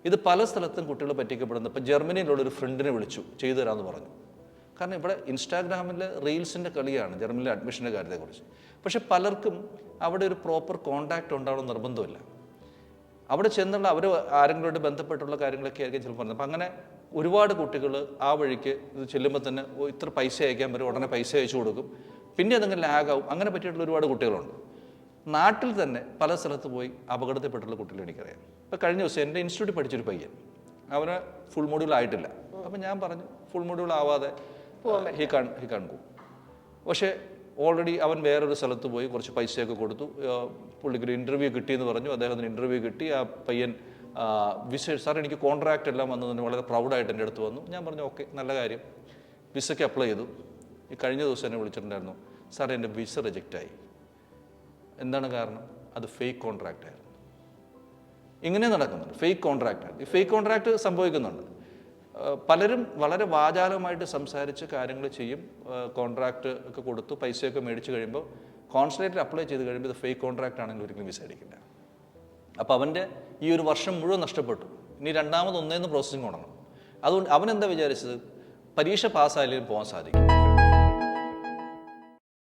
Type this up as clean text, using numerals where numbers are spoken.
ഇത് പല സ്ഥലത്തും കുട്ടികൾ പറ്റിക്കപ്പെടുന്നത്. ഇപ്പോൾ ജർമ്മനിയിലുള്ളൊരു ഫ്രണ്ടിനെ വിളിച്ചു ചെയ്തു തരാമെന്ന് പറഞ്ഞു. കാരണം ഇവിടെ ഇൻസ്റ്റാഗ്രാമിൽ റീൽസിൻ്റെ കളിയാണ് ജർമ്മനിയിലെ അഡ്മിഷൻ്റെ കാര്യത്തെക്കുറിച്ച്. പക്ഷേ പലർക്കും അവിടെ ഒരു പ്രോപ്പർ കോൺടാക്റ്റ് ഉണ്ടാവണം നിർബന്ധമില്ല. അവിടെ ചെന്നുള്ള അവർ ആരെങ്കിലുമായിട്ട് ബന്ധപ്പെട്ടുള്ള കാര്യങ്ങളൊക്കെ ആയിരിക്കും ചിലപ്പോൾ പറഞ്ഞത്. അപ്പം അങ്ങനെ ഒരുപാട് കുട്ടികൾ ആ വഴിക്ക് ഇത് ചെല്ലുമ്പോൾ തന്നെ ഇത്ര പൈസ അയക്കാൻ വരും, ഉടനെ പൈസ അയച്ചു കൊടുക്കും, പിന്നെ അതെങ്കിലും ലാഗാവും. അങ്ങനെ പറ്റിയിട്ടുള്ള ഒരുപാട് കുട്ടികളുണ്ട്. നാട്ടിൽ തന്നെ പല സ്ഥലത്ത് പോയി അപകടത്തിൽപ്പെട്ടുള്ള കുട്ടികൾ എനിക്കറിയാം. ഇപ്പോൾ കഴിഞ്ഞ ദിവസം എൻ്റെ ഇൻസ്റ്റിറ്റ്യൂട്ടിൽ പഠിച്ചൊരു പയ്യൻ, അവന് ഫുൾ മൊഡ്യൂൾ ആയിട്ടില്ല. അപ്പം ഞാൻ പറഞ്ഞു ഫുൾ മൊഡ്യൂൾ ആവാതെ ഹി കാൺ ഗോ. പക്ഷേ ഓൾറെഡി അവൻ വേറൊരു സ്ഥലത്ത് പോയി കുറച്ച് പൈസയൊക്കെ കൊടുത്തു. പുള്ളിക്കൊരു ഇൻ്റർവ്യൂ കിട്ടിയെന്ന് പറഞ്ഞു. അദ്ദേഹത്തിന് ഇൻ്റർവ്യൂ കിട്ടി. ആ പയ്യൻ വിസ, സാർ എനിക്ക് കോൺട്രാക്റ്റ് എല്ലാം വന്നതിന് വളരെ പ്രൗഡായിട്ട് എൻ്റെ അടുത്ത് വന്നു. ഞാൻ പറഞ്ഞു ഓക്കെ, നല്ല കാര്യം. വിസയ്ക്ക് അപ്ലൈ ചെയ്തു. ഈ കഴിഞ്ഞ ദിവസം എന്നെ വിളിച്ചിട്ടുണ്ടായിരുന്നു, സാർ എൻ്റെ വിസ റിജക്റ്റായി. എന്താണ് കാരണം? അത് ഫേക്ക് കോൺട്രാക്റ്റ് ആയിരുന്നു. ഇങ്ങനെ നടക്കുന്നുണ്ട്, ഫേക്ക് കോൺട്രാക്റ്റ്. ഈ ഫേക്ക് കോൺട്രാക്റ്റ് സംഭവിക്കുന്നുണ്ട്. പലരും വളരെ വാചാലമായിട്ട് സംസാരിച്ച് കാര്യങ്ങൾ ചെയ്യും. കോൺട്രാക്റ്റ് ഒക്കെ കൊടുത്തു പൈസയൊക്കെ മേടിച്ച് കഴിയുമ്പോൾ കോൺസുലേറ്റിൽ അപ്ലൈ ചെയ്ത് കഴിയുമ്പോൾ ഇത് ഫേക്ക് കോൺട്രാക്റ്റ് ആണെങ്കിൽ ഒരിക്കലും വിസ അടിക്കില്ല. അപ്പോൾ അവൻ്റെ ഈ ഒരു വർഷം മുഴുവൻ നഷ്ടപ്പെട്ടു. ഇനി രണ്ടാമത് ഒന്നേന്ന് പ്രോസസ്സിങ് തുടങ്ങണം. അതുകൊണ്ട് അവനെന്താ വിചാരിച്ചത്, പരീക്ഷ പാസ്സായാലും പോകാൻ സാധിക്കും.